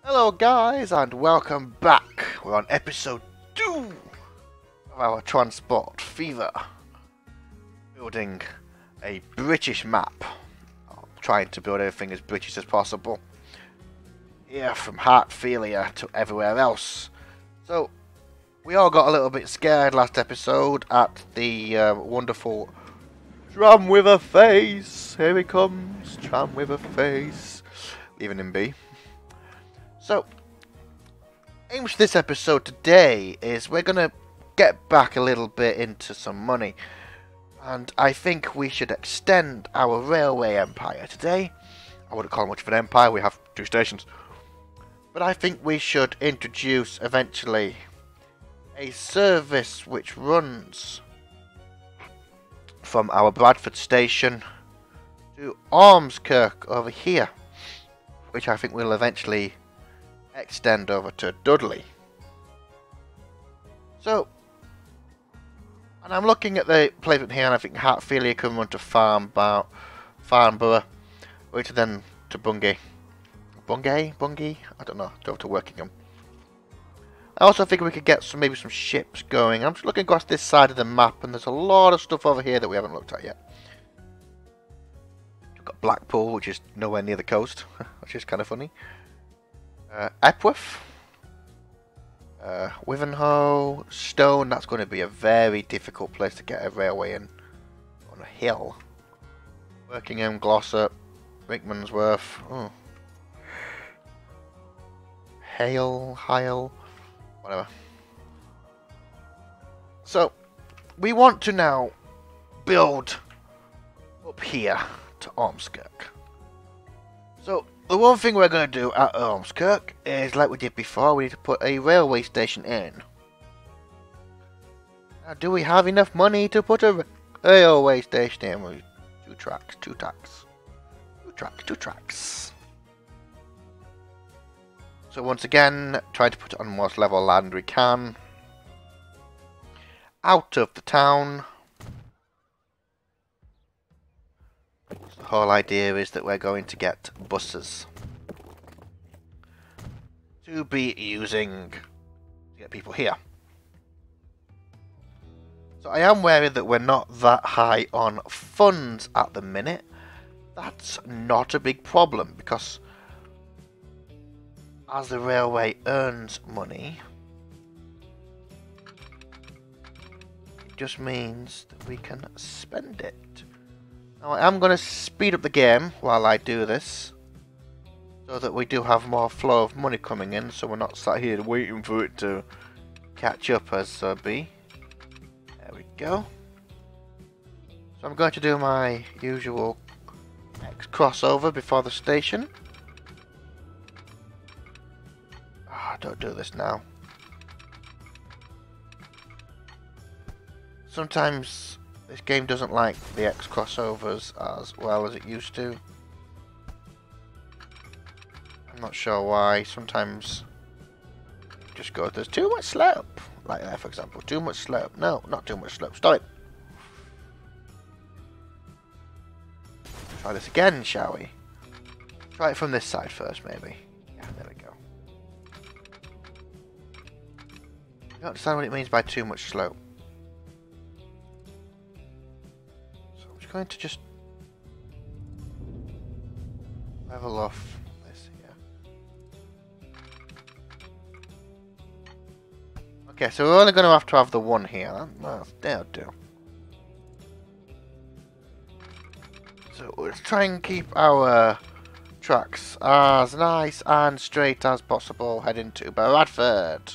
Hello guys and welcome back. We're on episode 2 of our Transport Fever. Building a British map. Trying to build everything as British as possible. Here from Heartfilia to everywhere else. So we all got a little bit scared last episode at the wonderful tram with a face. Here he comes, tram with a face. Leaving him be. So, aim for this episode today is we're going to get back a little bit into some money. And I think we should extend our railway empire today. I wouldn't call it much of an empire, we have 2 stations. But I think we should introduce eventually a service which runs from our Bradford station to Ormskirk over here. Which I think will eventually extend over to Dudley. So, and I'm looking at the placement here, and I think Heartfilia can run to Farnborough, which then to Bungie. Bungie? I don't know. Go to Workingham. I also think we could get maybe some ships going. I'm just looking across this side of the map, and there's a lot of stuff over here that we haven't looked at yet. We've got Blackpool, which is nowhere near the coast, which is kind of funny. Epworth, Wivenhoe, Stone. That's going to be a very difficult place to get a railway in on a hill. Workingham, Glossop, Rickmansworth, Hale, whatever. So we want to now build up here to Ormskirk. So the one thing we're going to do at Ormskirk is, like we did before, we need to put a railway station in. Now, do we have enough money to put a railway station in? With 2 tracks. 2 tracks. So once again, try to put it on the most level land we can. Out of the town. The whole idea is that we're going to get buses to be using to get people here. So I am wary that we're not that high on funds at the minute. That's not a big problem because as the railway earns money, it just means that we can spend it. Now I am going to speed up the game while I do this, so that we do have more flow of money coming in, so we're not sat here waiting for it to catch up as be. There we go. So I'm going to do my usual X crossover before the station. Don't do this now. Sometimes this game doesn't like the X crossovers as well as it used to. I'm not sure why. Sometimes it just goes, there's too much slope. Like there, for example. Too much slope. No, not too much slope. Stop it. Try this again, shall we? Try it from this side first, maybe. Yeah, there we go. I don't understand what it means by too much slope. Going to just level off this here. Okay, so we're only going to have the one here. That'll do. So let's try and keep our tracks as nice and straight as possible heading to Bradford.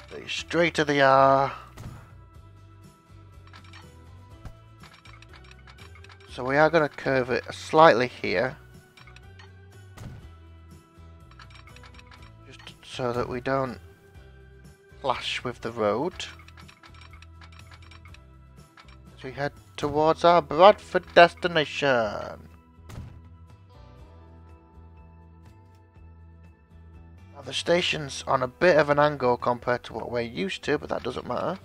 The straighter they are, so we are going to curve it slightly here, just so that we don't clash with the road as we head towards our Bradford destination. The station's on a bit of an angle compared to what we're used to, but that doesn't matter.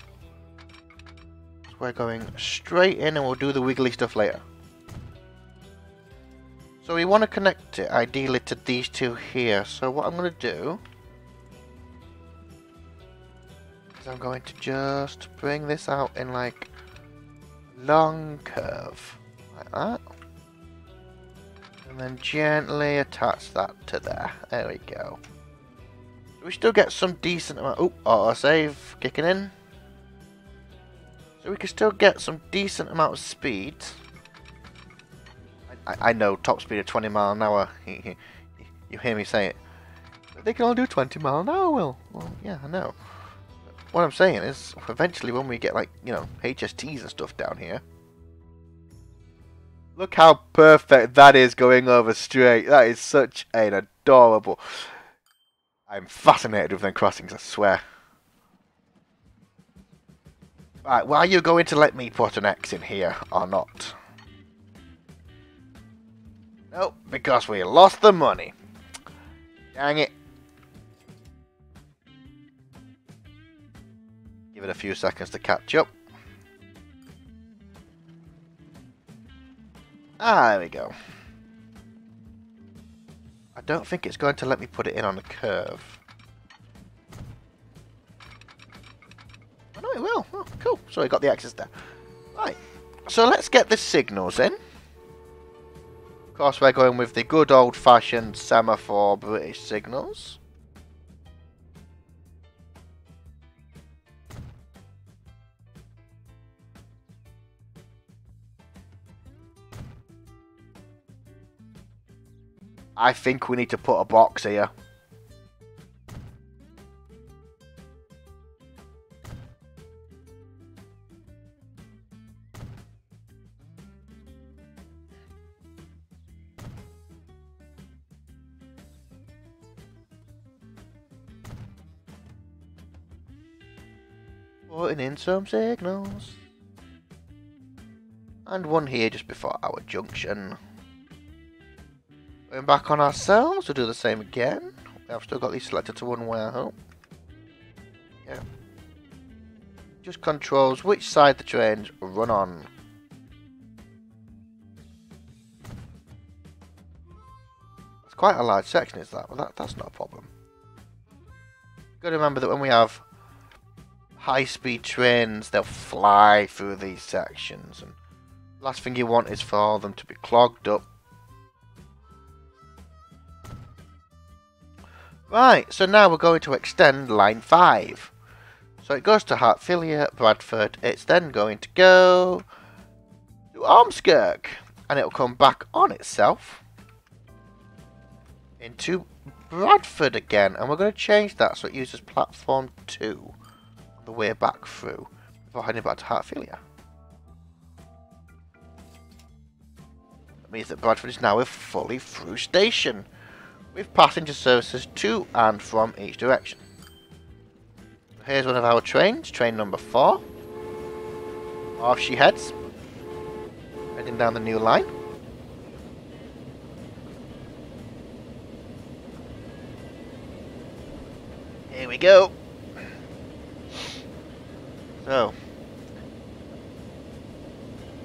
we're going straight in and we'll do the wiggly stuff later. So we want to connect it ideally to these two here. So what I'm going to do is I'm going to just bring this out in like long curve like that. And then gently attach that to there. There we go. We still get some decent amount. Oh, autosave kicking in. So we can still get some decent amount of speed. I know top speed of 20 mile an hour. You hear me say it. But they can all do 20 mile an hour, Will. Well, yeah, I know. What I'm saying is, eventually when we get like, you know, HSTs and stuff down here. Look how perfect that is going over straight. That is such an adorable. I'm fascinated with them crossings, I swear. Right, well, are you going to let me put an X in here or not? Nope, because we lost the money. Dang it. Give it a few seconds to catch up. Ah, there we go. I don't think it's going to let me put it in on a curve. Oh no, it will. Oh, cool. So we got the X's there. Right. So let's get the signals in. Of course, we're going with the good old-fashioned semaphore British signals. I think we need to put a box here. Putting in some signals. And one here just before our junction. Going back on ourselves, we'll do the same again. I've still got these selected to one way, I hope. Yeah. Just controls which side the trains run on. It's quite a large section, is that? But that's not a problem. Got to remember that when we have high-speed trains, they'll fly through these sections, and the last thing you want is for them to be clogged up. Right, so now we're going to extend line 5. So it goes to Hartfilia, Bradford. It's then going to go to Ormskirk, and it'll come back on itself into Bradford again, and we're going to change that so it uses platform 2 on the way back through before heading back to Hartfilia. That means that Bradford is now a fully through station, with passenger services to and from each direction. Here's one of our trains, train number 4. Off she heads, heading down the new line. Here we go. So,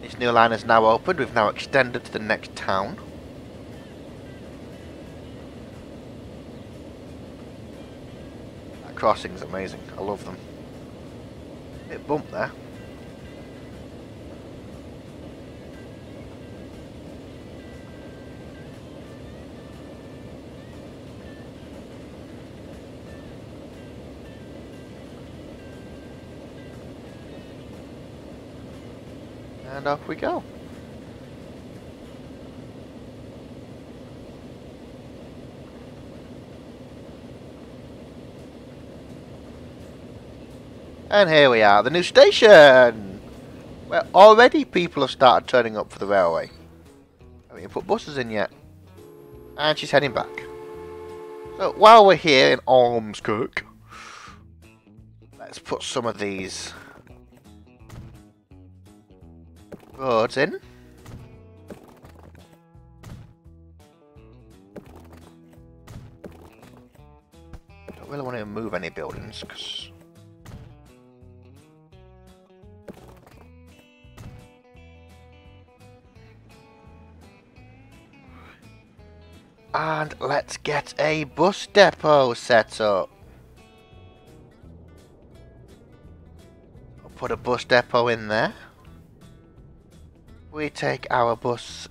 this new line is now opened. We've now extended to the next town. Crossing's amazing. I love them. Bit bump there. And off we go. And here we are, the new station! Where already people have started turning up for the railway. I haven't even put buses in yet. And she's heading back. So while we're here in Ormskirk, let's put some of these roads in. Don't really want to move any buildings because And let's get a bus depot set up. I'll put a bus depot in there. We take our bus.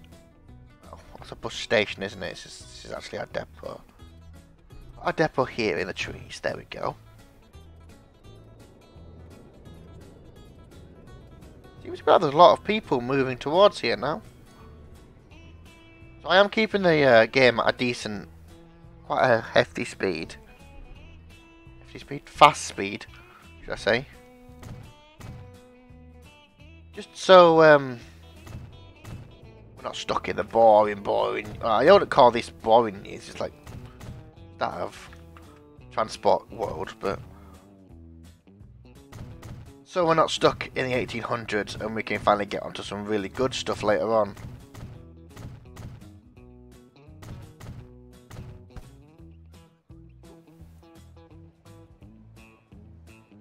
Oh, it's a bus station, isn't it? This is actually our depot. Our depot here in the trees. There we go. Seems like there's a lot of people moving towards here now. So I am keeping the game at a decent, quite a hefty speed. Fast speed, should I say? Just so we're not stuck in the boring. I don't call this boring. It's just like that of transport world, but so we're not stuck in the 1800s, and we can finally get onto some really good stuff later on.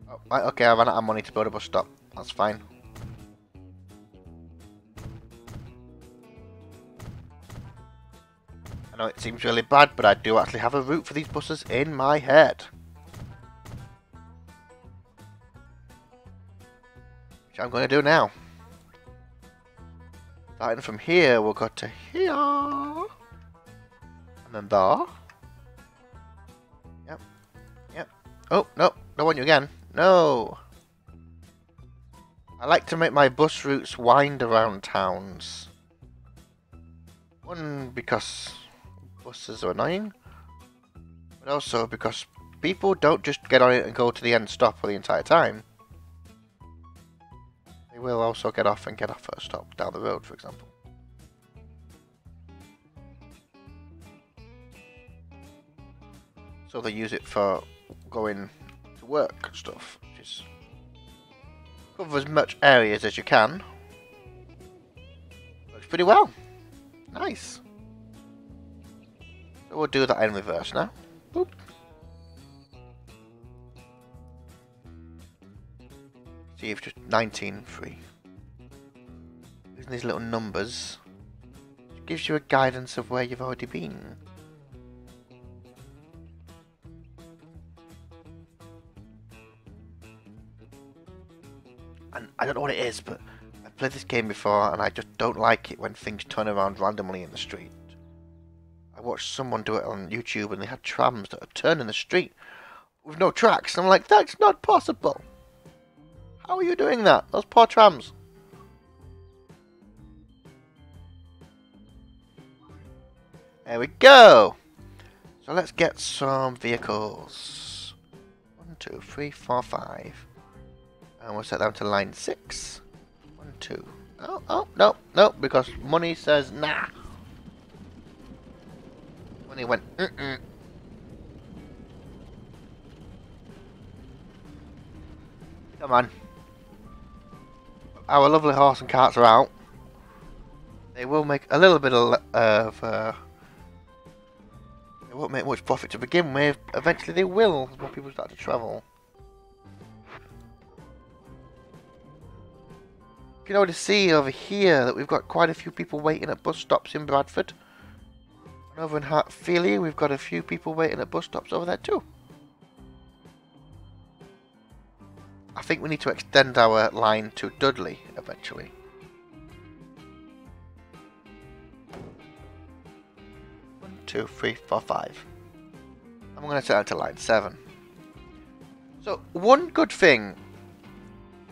Oh, right, okay, I ran out of money to build a bus stop. That's fine. I know it seems really bad, but I do actually have a route for these buses in my head. Which I'm going to do now. Starting from here, we'll go to here. And then there. Yep. Oh, no, don't want you again. No. I like to make my bus routes wind around towns. One, because buses are annoying, but also because people don't just get on it and go to the end stop for the entire time. They will also get off and get off at a stop down the road, for example. So they use it for going to work and stuff, which is cover as much areas as you can. Works pretty well. Nice. So we'll do that in reverse now. Boop. See if just 19.3. Using these little numbers, it gives you a guidance of where you've already been. And I don't know what it is, but I've played this game before and I just don't like it when things turn around randomly in the street. I watched someone do it on YouTube and they had trams that would turn in the street with no tracks. And I'm like, that's not possible. How are you doing that? Those poor trams. There we go. So let's get some vehicles. 1, 2, 3, 4, 5. And we'll set them to line 6. 1, 2. Oh, no, because money says nah. Money went, Come on. Our lovely horse and carts are out. They will make a little bit of they won't make much profit to begin with. Eventually they will, as more people start to travel. You can already see over here that we've got quite a few people waiting at bus stops in Bradford. And over in Hartfield, we've got a few people waiting at bus stops over there too. I think we need to extend our line to Dudley eventually. One, 2, 3, 4, 5. I'm going to set it to line 7. So one good thing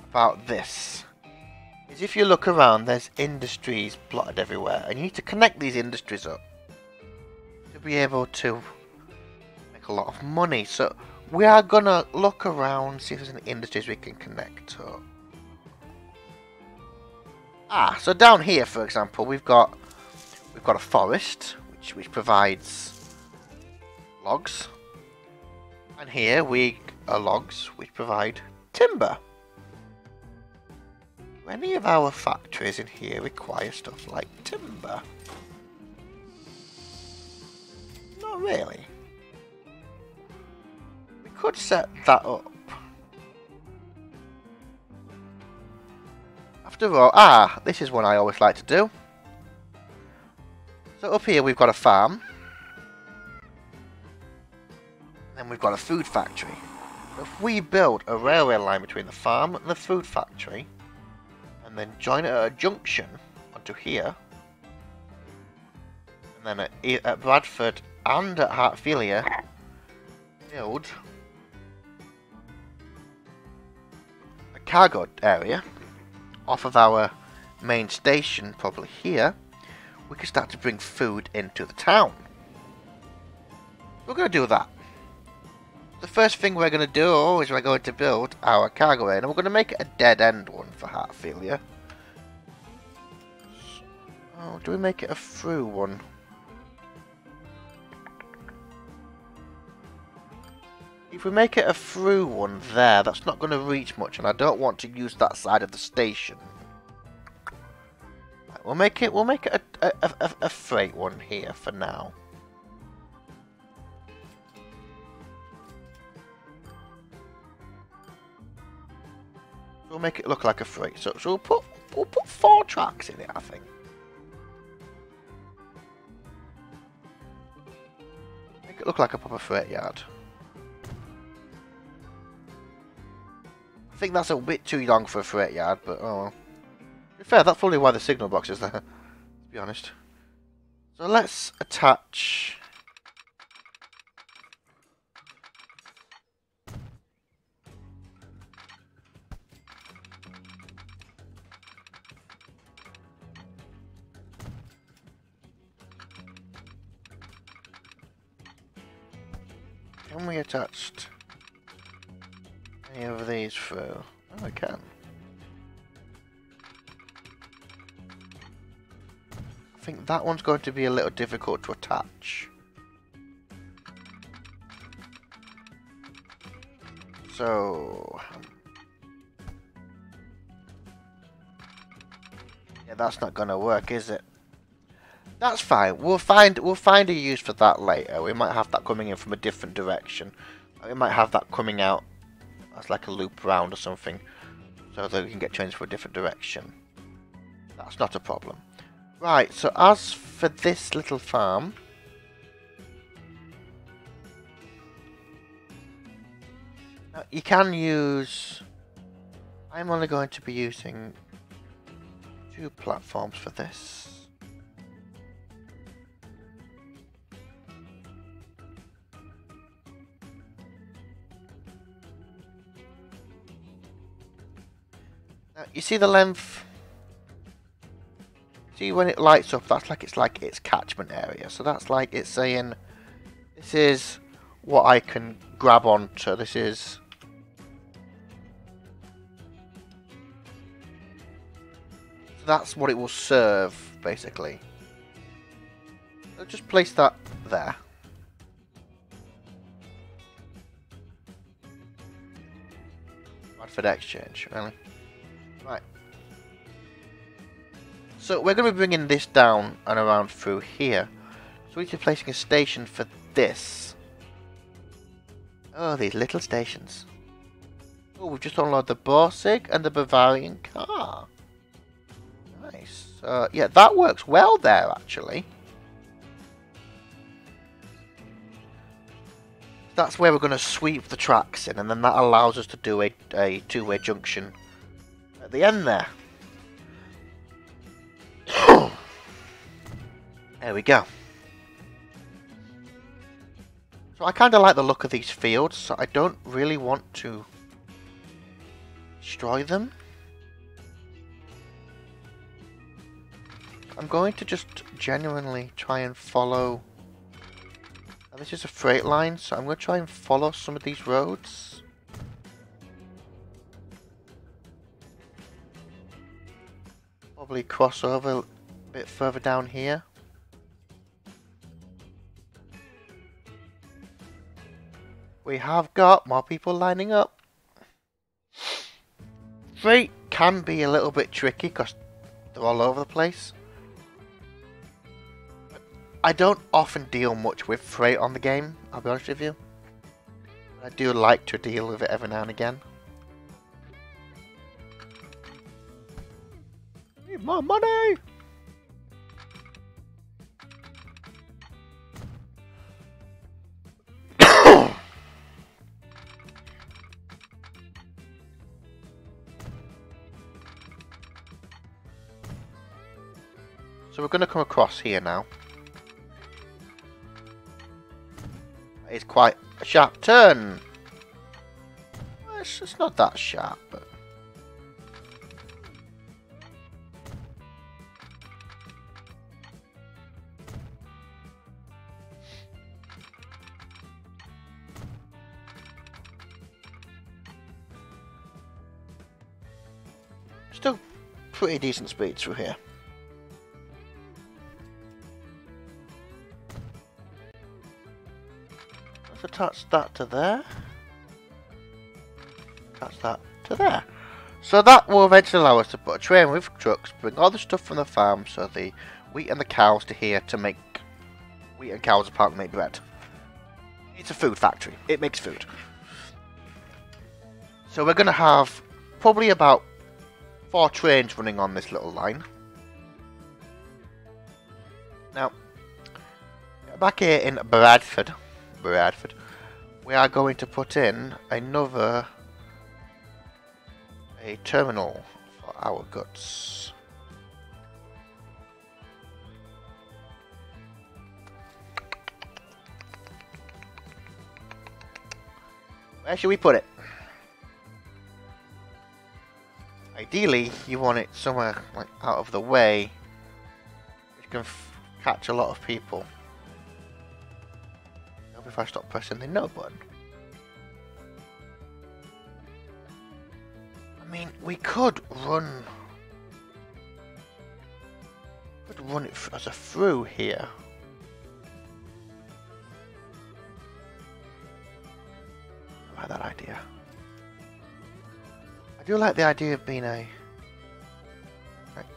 about this is if you look around, there's industries plotted everywhere, and you need to connect these industries up to be able to make a lot of money. So we are gonna look around, see if there's any industries we can connect to. So down here, for example, we've got a forest which provides logs, and here we are logs which provide timber. Do any of our factories in here require stuff like timber? Not really. We could set that up. After all, this is one I always like to do. So up here we've got a farm. we've got a food factory. If we build a railway line between the farm and the food factory, and then join it at a junction onto here, and then at Bradford and at Hartfilia, build a cargo area off of our main station, probably here, we can start to bring food into the town. We're going to do that. The first thing we're going to do is we're going to build our cargo area, and we're going to make it a dead-end one for Hartfilia. Oh, do we make it a through one? If we make it a through one there, that's not going to reach much, and I don't want to use that side of the station. Right, we'll make it a freight one here for now. We'll make it look like a freight. So we'll put 4 tracks in it, I think. Make it look like a proper freight yard. I think that's a bit too long for a freight yard, but oh well. To be fair, that's probably why the signal box is there, to be honest. So let's attach... Can we attach any of these through? Oh, I can. I think that one's going to be a little difficult to attach. So... yeah, that's not going to work, is it? That's fine. We'll find a use for that later. We might have that coming in from a different direction. We might have that coming out as like a loop round or something, so that we can get changed for a different direction. That's not a problem. Right. So as for this little farm, now you can use. I'm only going to be using 2 platforms for this. You see the length? See when it lights up, that's like its catchment area. So that's like it's saying, this is what I can grab onto. This is... so that's what it will serve, basically. So just place that there. Bradford Exchange, really? Right. So we're going to be bringing this down and around through here. So we're just placing a station for this. Oh, these little stations. Oh, we've just unloaded the Borsig and the Bavarian car. Nice. Yeah, that works well there, actually. That's where we're going to sweep the tracks in, and then that allows us to do a two-way junction at the end there. There we go. So I kind of like the look of these fields, so I don't really want to destroy them. I'm going to just genuinely try and follow... now this is a freight line, so I'm going to try and follow some of these roads. Probably cross over a bit further down here. We have got more people lining up. Freight can be a little bit tricky because they're all over the place. I don't often deal much with freight on the game, I'll be honest with you. I do like to deal with it every now and again. Need more money! So we're going to come across here now. It's quite a sharp turn. Well, it's not that sharp, but... Still pretty decent speed through here. Let's attach that to there. Attach that to there. So that will eventually allow us to put a train with trucks, bring all the stuff from the farm, so the wheat and the cows to here to make wheat and cows apart and make bread. It's a food factory. It makes food. So we're going to have probably about 4 trains running on this little line. Now, back here in Bradford, we are going to put in a terminal for our goods. Where should we put it? Ideally, you want it somewhere like out of the way, which can catch a lot of people. Maybe if I stop pressing the no button. I mean, we could run it as a through here. I like that idea. I do like the idea of being like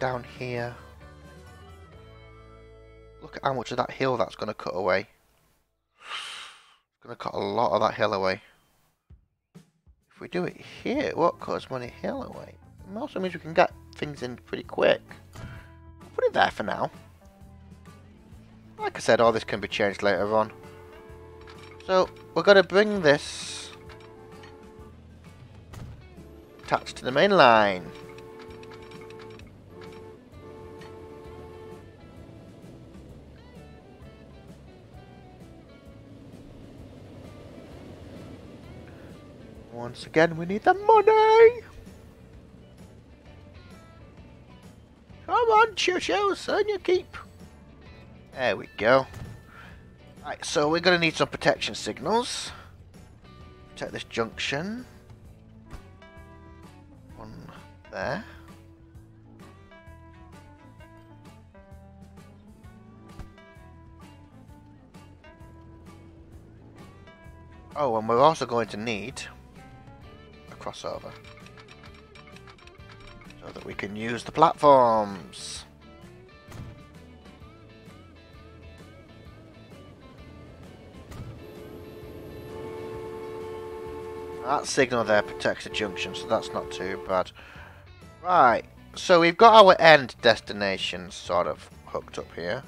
down here. Look at how much of that hill that's going to cut away. It's going to cut a lot of that hill away. If we do it here, it won't cut as many hill away. It also means we can get things in pretty quick. I'll put it there for now. Like I said, all this can be changed later on. So we're going to bring this attached to the main line. Once again, we need the money. Come on, choo-choos, earn your keep. There we go. Right, so we're going to need some protection signals. Protect this junction. One there. Oh, and we're also going to need a crossover so that we can use the platforms. That signal there protects the junction, so that's not too bad. Right, so we've got our end destination sort of hooked up here.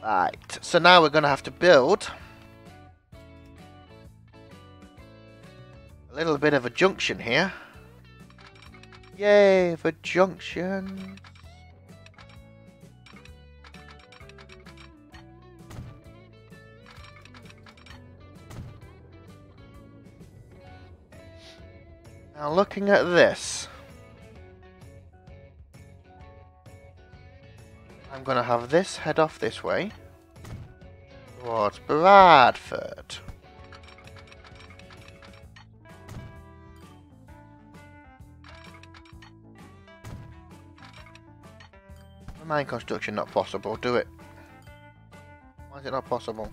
Right, so now we're going to have to build a little bit of a junction here. Yay for junction! Now looking at this, I'm going to have this head off this way towards Bradford. Mine construction not possible, do it. Why is it not possible?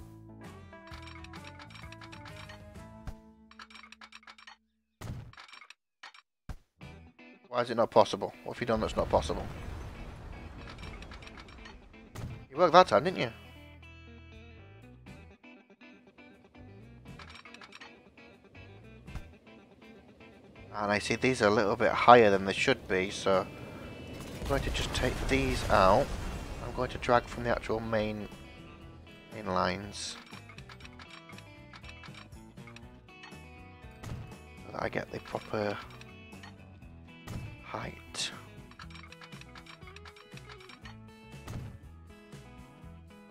Why is it not possible? What have you done that's not possible? You worked that time, didn't you? And I see these are a little bit higher than they should be, so I'm going to just take these out. I'm going to drag from the actual main lines. that I get the proper height.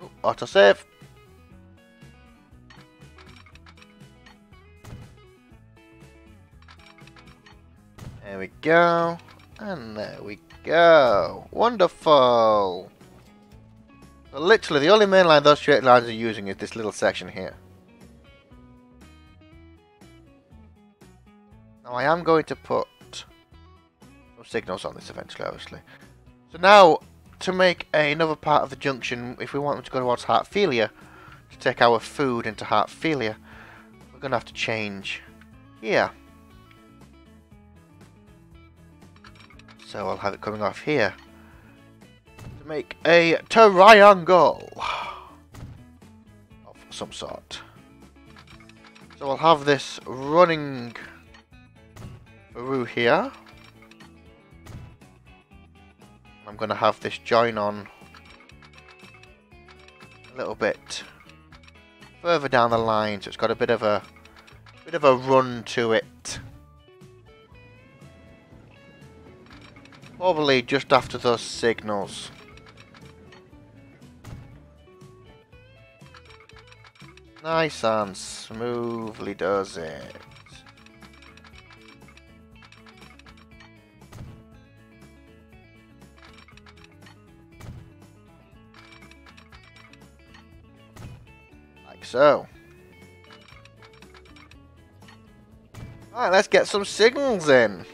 Oh, autosave! There we go. And there we go. Wonderful! So literally, the only main line those straight lines are using is this little section here. Now I am going to put some signals on this eventually, obviously. So now, to make another part of the junction, if we want them to go towards Heartfilia, to take our food into Heartfilia, we're going to have to change here. So I'll have it coming off here to make a triangle of some sort. So I'll have this running through here. I'm going to have this join on a little bit further down the line, so it's got a bit of a run to it. Probably just after those signals. Nice and smoothly does it. Like so. Alright, let's get some signals in.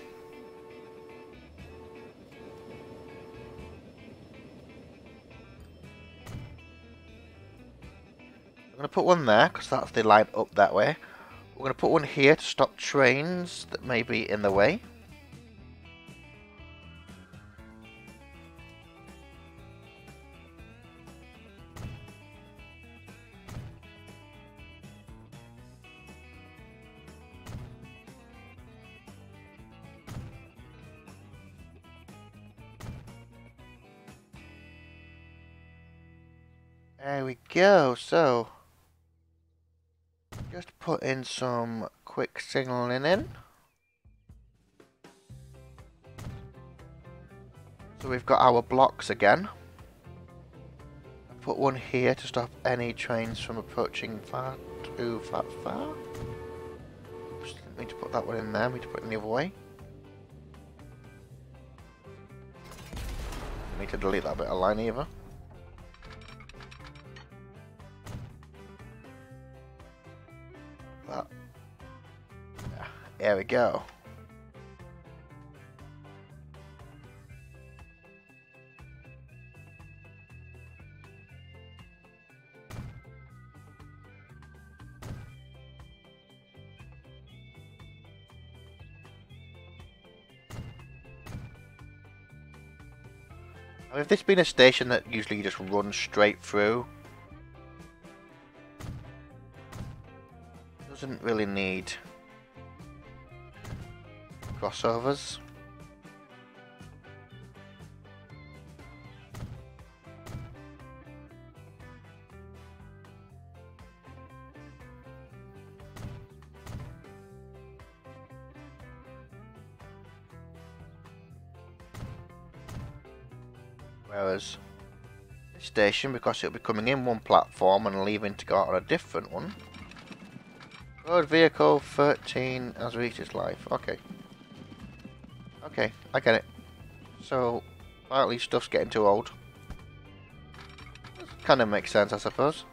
I'm going to put one there, because that's the line up that way. We're going to put one here to stop trains that may be in the way. There we go, so just put in some quick signaling in. So we've got our blocks again. Put one here to stop any trains from approaching far. Oops, didn't mean to put that one in there, I need to put it in the other way. I need to delete that bit of line either. That. Yeah, there we go. If this been a station that usually you just run straight through, doesn't really need crossovers. Whereas this station, because it'll be coming in one platform and leaving to go out on a different one. Road vehicle 13 has reached its life. Okay. Okay, I get it. So, apparently stuff's getting too old. Kind of makes sense, I suppose.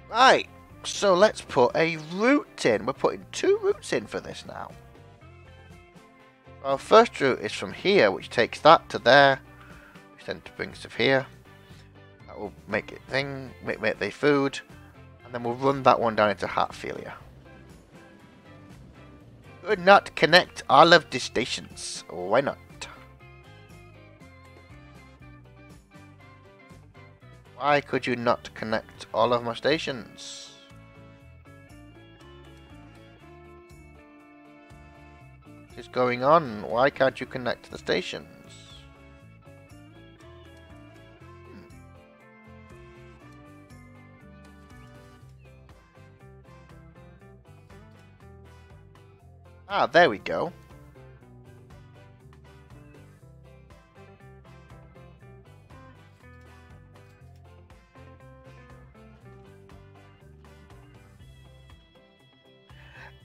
Right, so let's put a route in. We're putting 2 routes in for this now. Our first route is from here, which takes that to there. Which then brings stuff here. That will make it make the food. And then we'll run that one down into Heartfilia. Could not connect all of the stations. Why not? Why could you not connect all of my stations? What is going on? Why can't you connect the stations? Ah, there we go.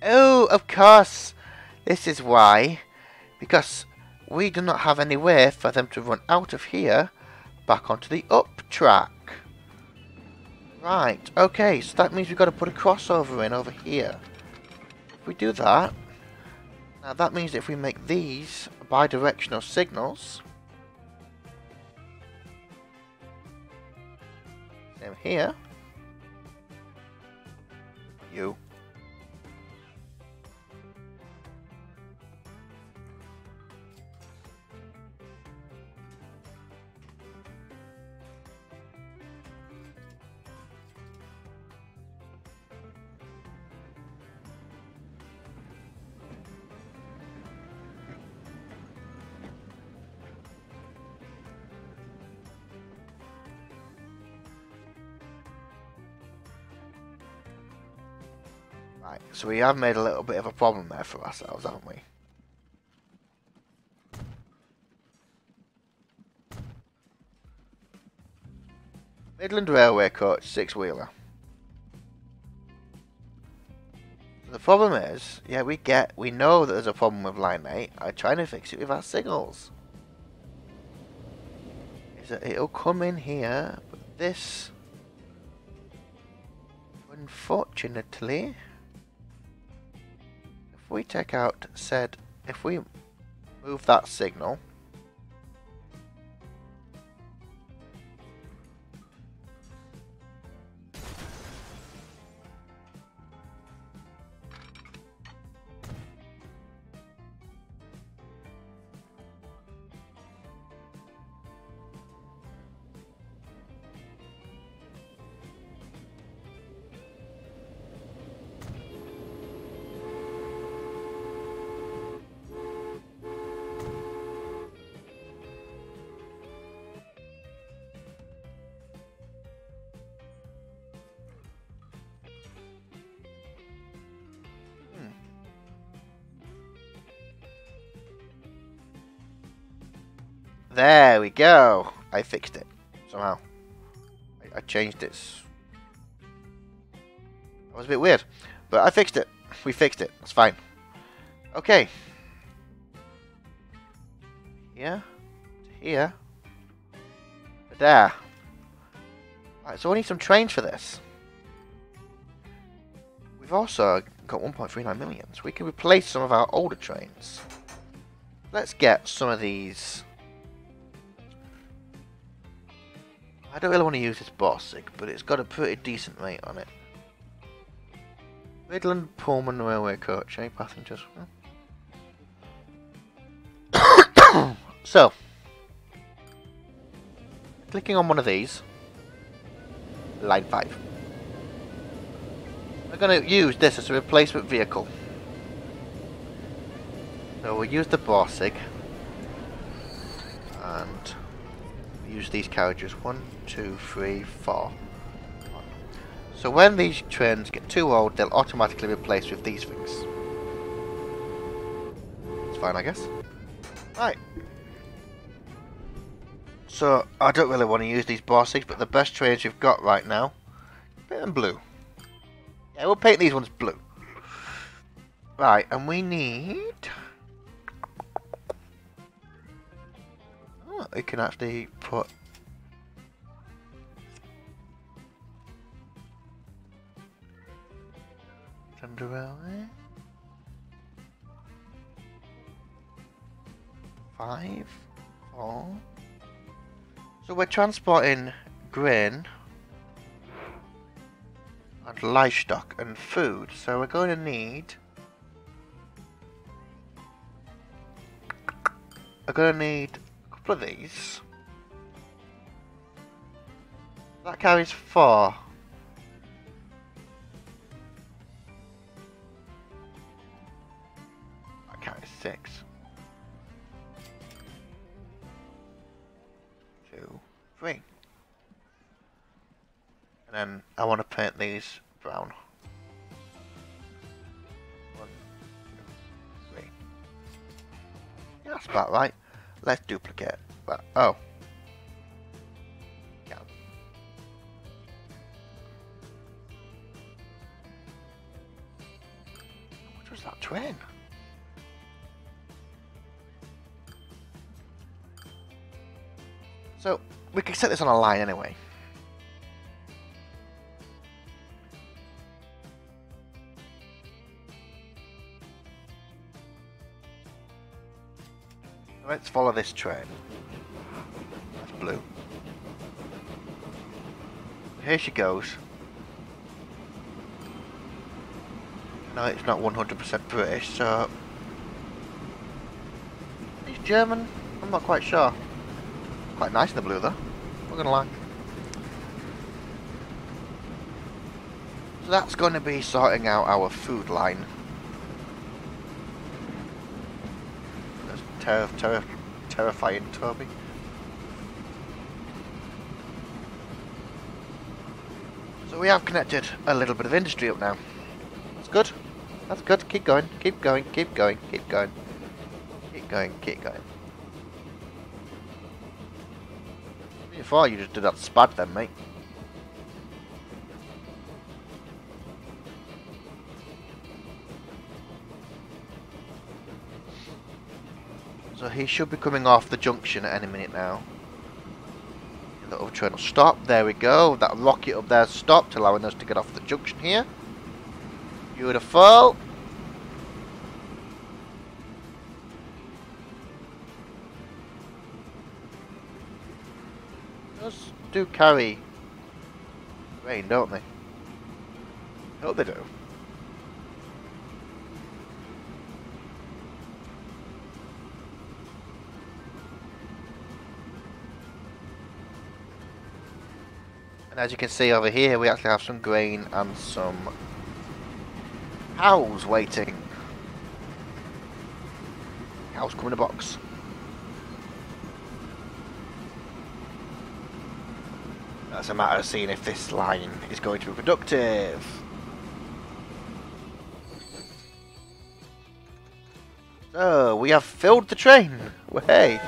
Oh, of course. This is why. Because we do not have any way for them to run out of here back onto the up track. Right, okay, so that means we've got to put a crossover in over here. If we do that, now that means if we make these bi-directional signals, same here, you. Right, so we have made a little bit of a problem there for ourselves, haven't we? Midland Railway Coach 6-wheeler. The problem is, yeah, we know that there's a problem with line 8. I'm trying to fix it with our signals. Is that it'll come in here, but this, unfortunately, if we take out said, if we move that signal, there we go. I fixed it somehow. I changed it. That was a bit weird, but I fixed it. We fixed it. It's fine. Okay. Here. Here. There. Right, so we need some trains for this. We've also got 1.39 million, so we can replace some of our older trains. Let's get some of these. I don't really want to use this Borsig, but it's got a pretty decent rate on it. Midland Pullman Railway Coach, any passengers? So, clicking on one of these, line 5. We're going to use this as a replacement vehicle. So we'll use the Borsig and use these carriages. 1, 2, 3, 4. So when these trains get too old, they'll automatically replace with these things. It's fine, I guess. Right. So I don't really want to use these Borsigs, but the best trains we've got right now, paint them blue. Yeah, we'll paint these ones blue. Right, and we need. Oh, we can actually put. Under railway. 5, 4. So we're transporting grain and livestock and food. So we're going to need. We're going to need a couple of these. That carries 4. That carries 6. 2, 3. And then I want to paint these brown. 1, 2, That's about right. Let's duplicate. But, oh. Yeah. What was that train? So, we can set this on a line anyway. Let's follow this train. That's blue. Here she goes. No, it's not 100% British, so... He's German? I'm not quite sure. Quite nice in the blue though, not gonna lie. So that's going to be sorting out our food line. That's terrifying, Toby. So we have connected a little bit of industry up now. That's good. That's good. Keep going. Keep going. Keep going. Keep going. Keep going. Keep going. Before you just did that spad then, mate. So he should be coming off the junction at any minute now. The other train will stop. There we go. That rocket up there stopped, allowing us to get off the junction here. Beautiful. Those do carry rain, don't they? I hope they do. And as you can see over here, we actually have some grain and some cows waiting. Cows come in a box. That's a matter of seeing if this line is going to be productive. So, we have filled the train. Well, hey.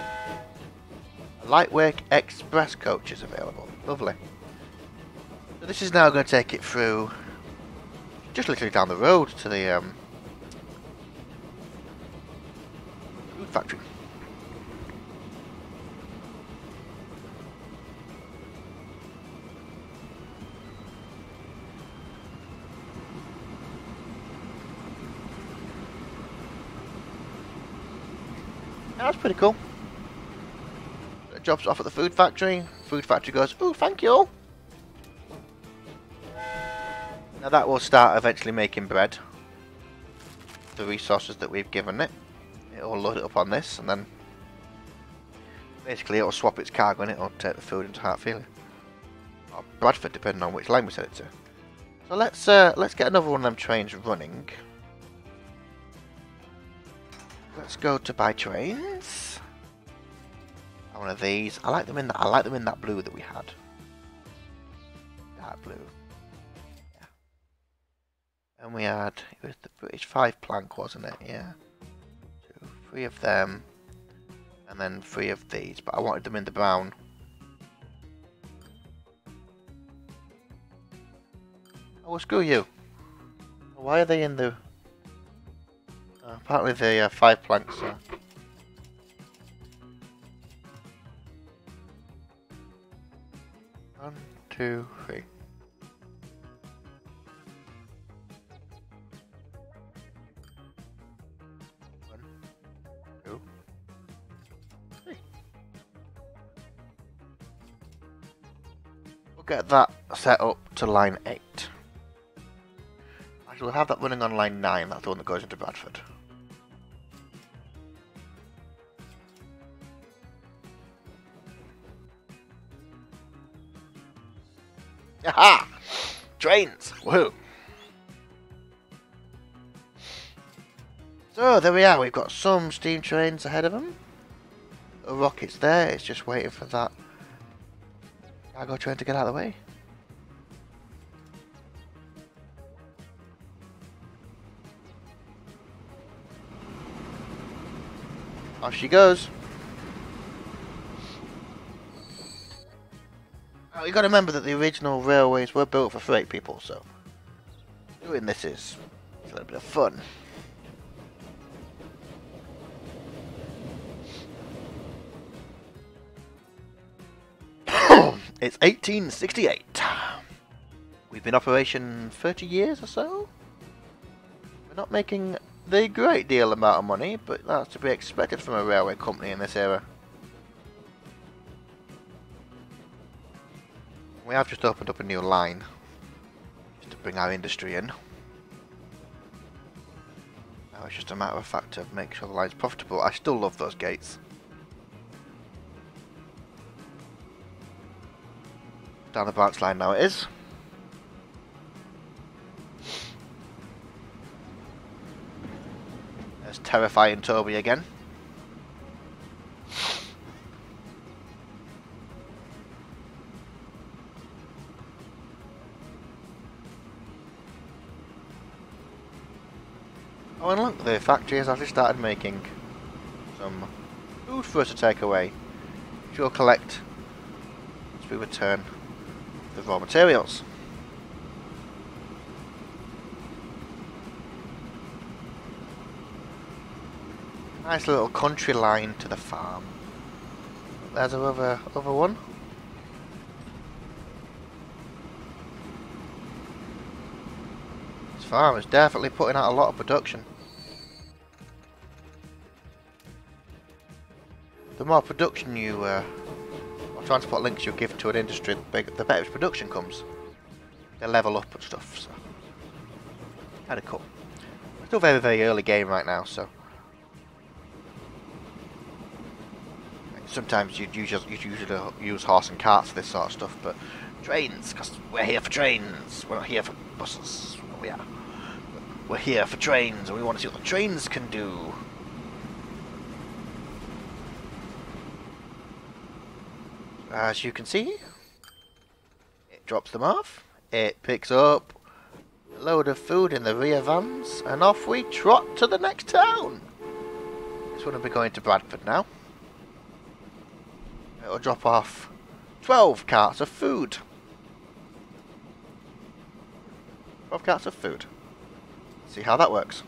A lightweight express coach is available. Lovely. So this is now going to take it through just literally down the road to the food factory. That's pretty cool. It drops off at the food factory. Food factory goes, "Ooh, thank you." Now that will start eventually making bread. The resources that we've given it. It'll load it up on this and then basically it'll swap its cargo and it'll take the food into Hartfield. Or Bradford, depending on which line we set it to. So let's get another one of them trains running. Let's go to buy trains. One of these. I like them in that blue that we had. Dark blue. Yeah. And we had, it was the British 5 plank, wasn't it? Yeah. 2, 3 of them. And then 3 of these. But I wanted them in the brown. Oh, well, screw you. Why are they in the... apparently the 5 planks are... 1, 2, 3. We'll get that set up to line 8. Actually, we'll have that running on line 9. That's the one that goes into Bradford. Aha! Trains! Woohoo! So there we are, we've got some steam trains ahead of them. A rocket's there, it's just waiting for that cargo train to get out of the way. Off she goes. Now, you got to remember that the original railways were built for freight people, so doing this is a little bit of fun. It's 1868. We've been in operation 30 years or so. We're not making the great deal amount of money, but that's to be expected from a railway company in this era. We have just opened up a new line just to bring our industry in. Now it's just a matter of fact of making sure the line's profitable. I still love those gates. Down the branch line now it is. There's terrifying Toby again. Oh, and look, the factory has actually started making some food for us to take away, which we'll collect as we return the raw materials. Nice little country line to the farm. There's another one. This farm is definitely putting out a lot of production. The more production you, or transport links you give to an industry, the better its production comes. They level up and stuff, so kind of cool. Still very, very early game right now, so sometimes you'd usually use horse and carts for this sort of stuff, but trains, because we're here for trains. We're not here for buses. Well, we are. We're here for trains, and we want to see what the trains can do. As you can see, it drops them off, it picks up a load of food in the rear vans, and off we trot to the next town. This one will be going to Bradford now. It'll drop off 12 carts of food. 12 carts of food. See how that works.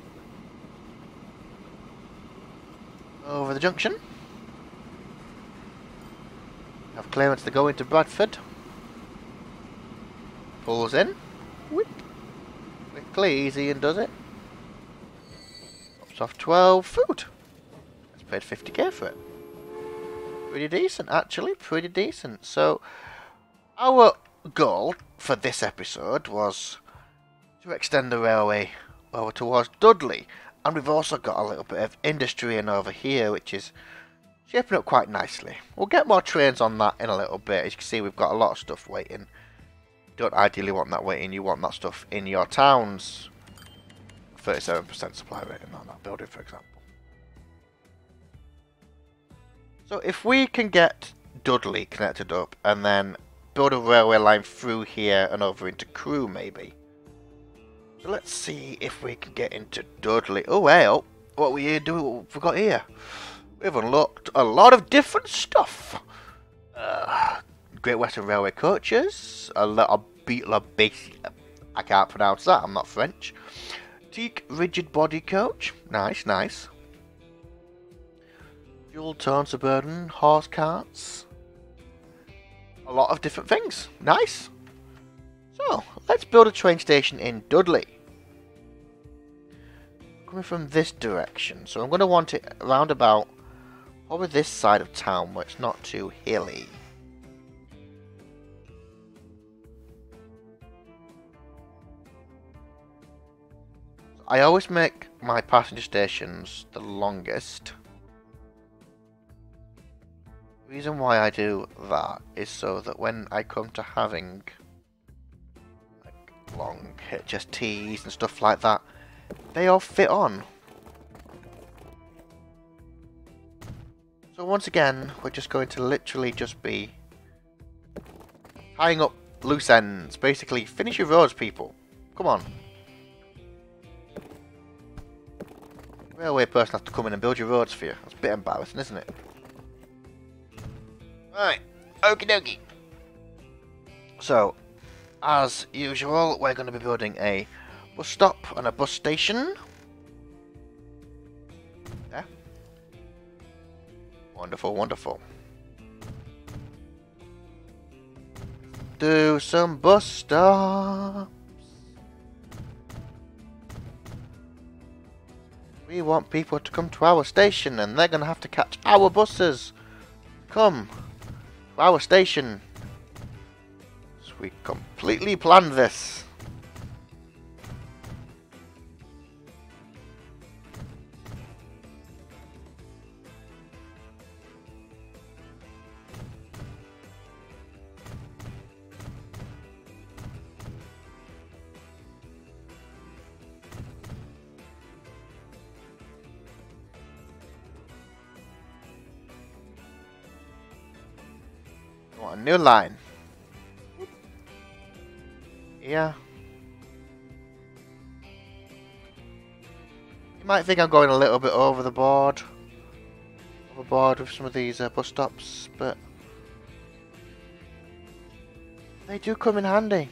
Over the junction. Have clearance to go into Bradford. Pulls in. Whip. Quickly, easy and does it. Drops off 12 food. It's paid 50k for it. Pretty decent, actually. Pretty decent. So, our goal for this episode was to extend the railway over towards Dudley. And we've also got a little bit of industry in over here, which is shaping up quite nicely. We'll get more trains on that in a little bit. As you can see, we've got a lot of stuff waiting. You don't ideally want that waiting. You want that stuff in your towns. 37% supply rating on that building, for example. So if we can get Dudley connected up and then build a railway line through here and over into Crewe, maybe. So let's see if we can get into Dudley. Oh, well, what we here doing? What we got here? We've unlocked a lot of different stuff. Great Western Railway coaches, a little Beetler base. I can't pronounce that. I'm not French. Teak rigid body coach. Nice, nice. Dual tone suburban horse carts. A lot of different things. Nice. So let's build a train station in Dudley. Coming from this direction, so I'm going to want it around about probably this side of town where it's not too hilly. I always make my passenger stations the longest. The reason why I do that is so that when I come to having like long HSTs and stuff like that, they all fit on. So once again, we're just going to literally just be tying up loose ends. Basically, finish your roads, people. Come on. railway person has to come in and build your roads for you. That's a bit embarrassing, isn't it? Right, okie dokie. So, as usual, we're going to be building a bus stop and a bus station. Yeah. Wonderful, wonderful. Do some bus stops. We want people to come to our station and they're going to have to catch our buses. Come to our station. So we completely planned this. A new line. Yeah. You might think I'm going a little bit overboard with some of these bus stops, but they do come in handy.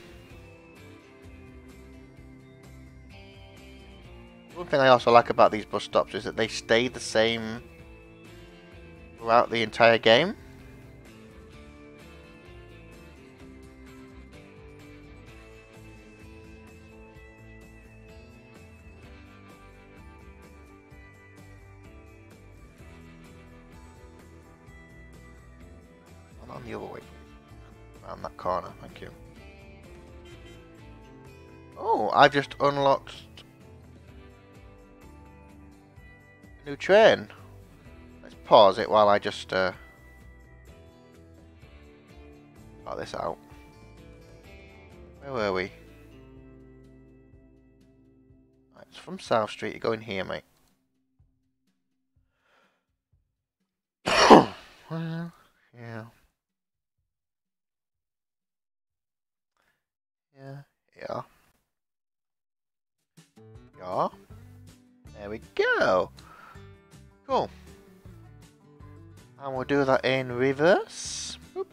One thing I also like about these bus stops is that they stay the same throughout the entire game. On the other way. Around that corner, thank you. Oh, I've just unlocked a new train. Let's pause it while I just sort this out. Where were we? Right, it's from South Street, you're going here, mate. Well, yeah. Yeah. There we go. Cool. And we'll do that in reverse. Oop.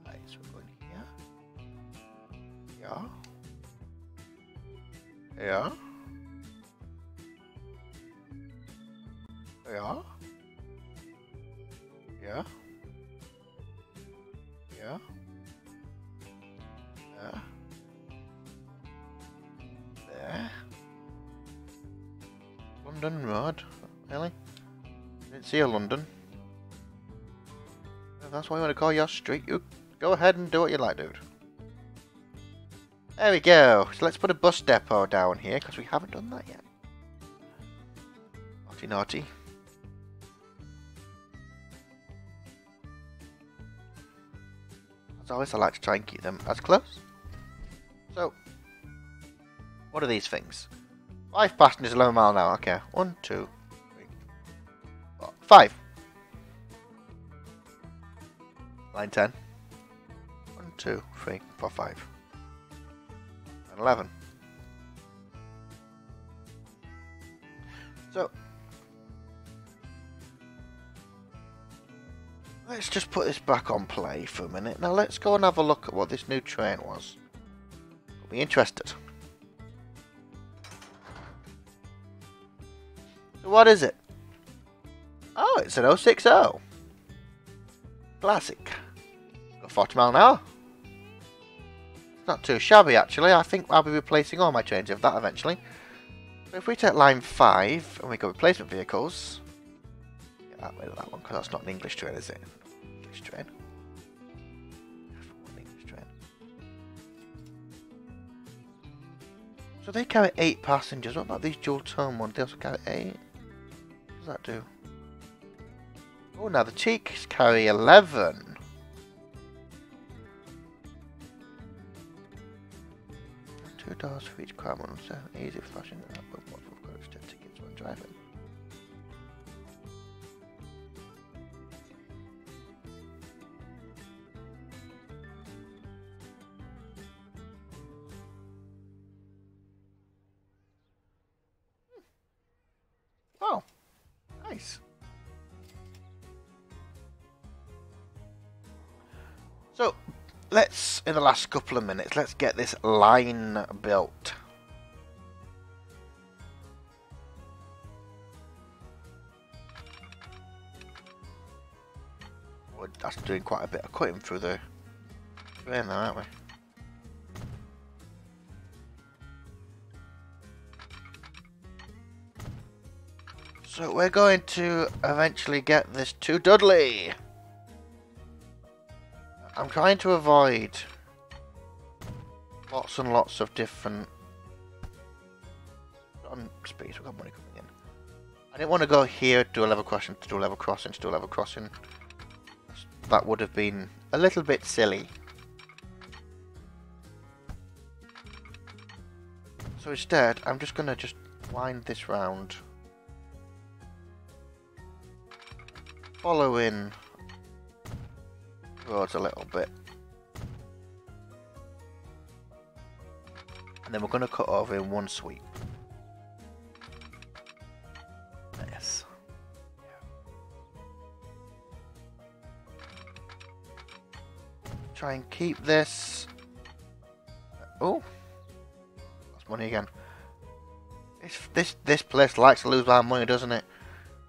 Right, so we're going here. Yeah. Yeah. Yeah. Yeah. Yeah. Yeah. There. London Road. Really? Didn't see a London. If that's what you want to call your street, you go ahead and do what you like, dude. There we go. So let's put a bus depot down here, because we haven't done that yet. Naughty, naughty. As always, I like to try and keep them as close. So, what are these things? 5 passengers, 11 miles an hour. Okay, 1, 2, 3, 4, 5. Line 10. 1, 2, 3, 4, 5. 11. So let's just put this back on play for a minute. Now let's go and have a look at what this new train was. Got me interested. So what is it? Oh, it's an 060. Classic. Got 40 miles an hour. Not too shabby actually. I think I'll be replacing all my trains of that eventually. So if we take line 5 and we go replacement vehicles, get rid of that one because that's not an English train, is it? English train. English train. So they carry 8 passengers. What about these dual tone ones? They also carry 8. What does that do? Oh, now the Cheeks carry 11. Two doors for each car model, so easy flashing that but multiple extra tickets when driving. Oh, nice. So, let's, in the last couple of minutes, let's get this line built. We're actually doing quite a bit of cutting through the terrain now, aren't we? So we're going to eventually get this to Dudley. I'm trying to avoid lots and lots of different on space. We've got money coming in. I didn't want to go here, do a level crossing, to do a level crossing, to do a level crossing. That would have been a little bit silly. So instead, I'm just going to just wind this round. Follow in roads a little bit. And then we're going to cut over in one sweep. Yes. Try and keep this. Oh, lost money again. This place likes to lose our money, doesn't it?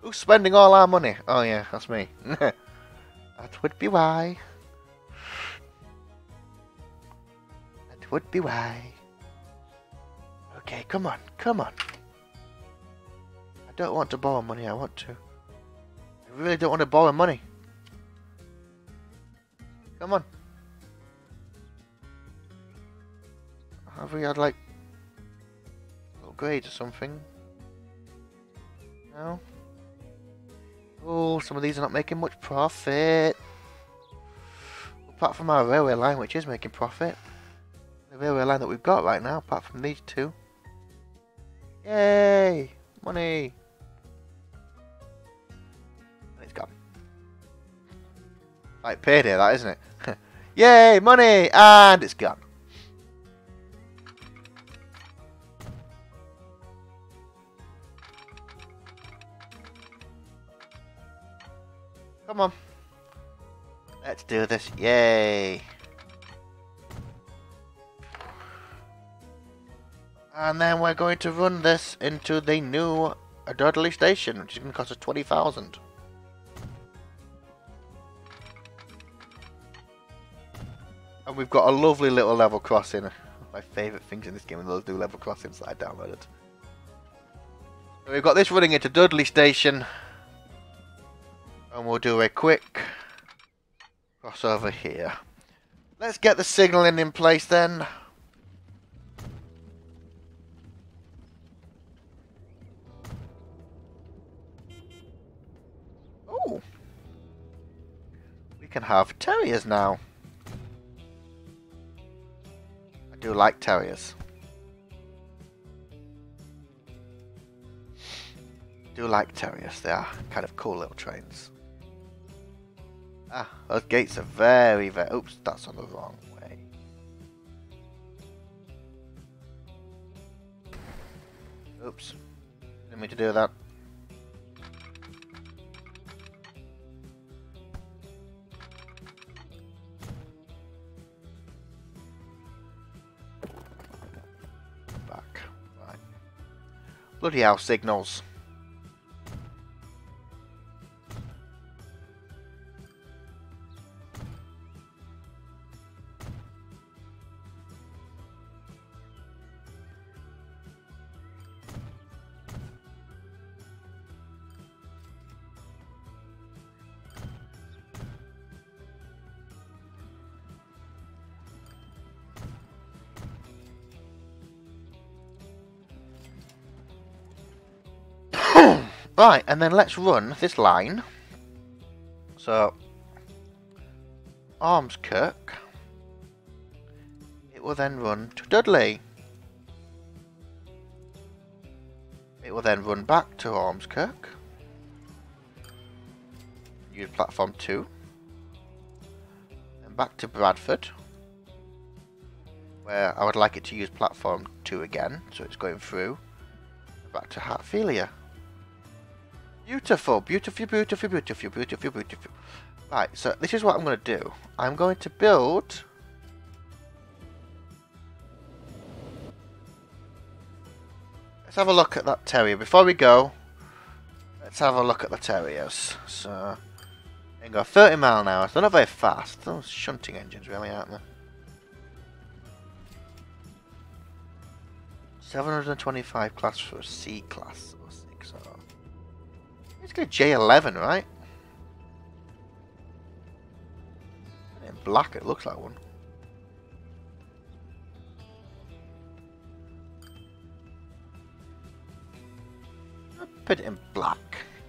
Who's spending all our money? Oh yeah, that's me. That would be why. That would be why. Okay, come on, come on. I don't want to borrow money, I want to. I really don't want to borrow money. Come on. Have we had like upgrades or something? No? Oh, some of these are not making much profit. Apart from our railway line, which is making profit. The railway line that we've got right now, apart from these two. Yay! Money! And it's gone. Like payday, that, isn't it? Yay! Money! And it's gone. Come on. Let's do this. Yay. And then we're going to run this into the new Dudley station, which is going to cost us 20,000. And we've got a lovely little level crossing. My favourite things in this game are those new level crossings that I downloaded. So we've got this running into Dudley station. And we'll do a quick crossover here. Let's get the signalling in place then. Oh, we can have terriers now. I do like terriers. I do like terriers. They are kind of cool little trains. Ah, those gates are very, very... Oops, that's on the wrong way. Oops. Didn't mean to do that. Back. Right. Bloody hell, signals. Right, and then let's run this line. So, Ormskirk. It will then run to Dudley. It will then run back to Ormskirk. Use platform 2. And back to Bradford, where I would like it to use platform 2 again, so it's going through. Back to Hartfilia. Beautiful, beautiful, beautiful, beautiful, beautiful, beautiful. Right, so this is what I'm going to do. I'm going to build... Let's have a look at that terrier. Before we go, let's have a look at the terriers. So, they go 30 mile an hour, so they're not very fast. Those shunting engines really, aren't they? 725 class for a C class or 6 or... Let's go J11, right? In black it looks like one. I'll put it in black,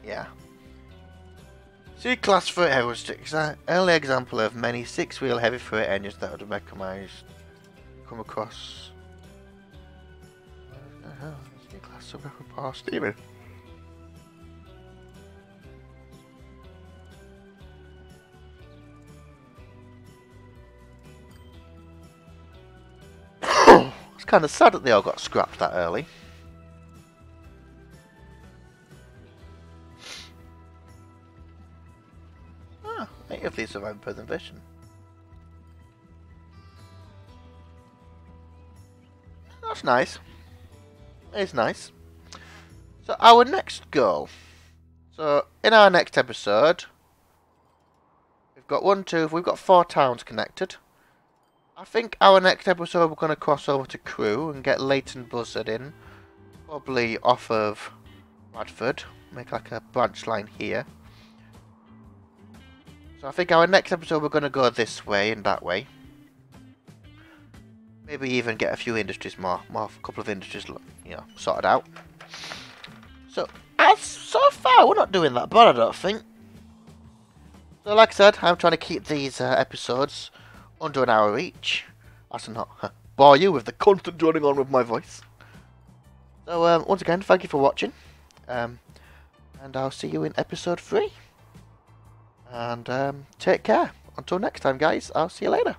yeah. C class freight heuristics, an early example of many 6-wheel heavy freight engines that would recognized come across. C-class subrecord power steering. It's kind of sad that they all got scrapped that early. Ah, 8 of these survived preservation. That's nice. It's nice. So our next goal. So in our next episode, we've got 4 towns connected. I think our next episode we're going to cross over to Crewe and get Leighton Buzzard in. Probably off of Bradford. Make like a branch line here. So I think our next episode we're going to go this way and that way. Maybe even get a few industries a couple of industries, you know, sorted out. So far we're not doing that bad, I don't think. So like I said, I'm trying to keep these episodes under an hour each. That's not bore you with the constant droning on with my voice. So once again, thank you for watching, and I'll see you in episode 3. And take care. Until next time, guys. I'll see you later.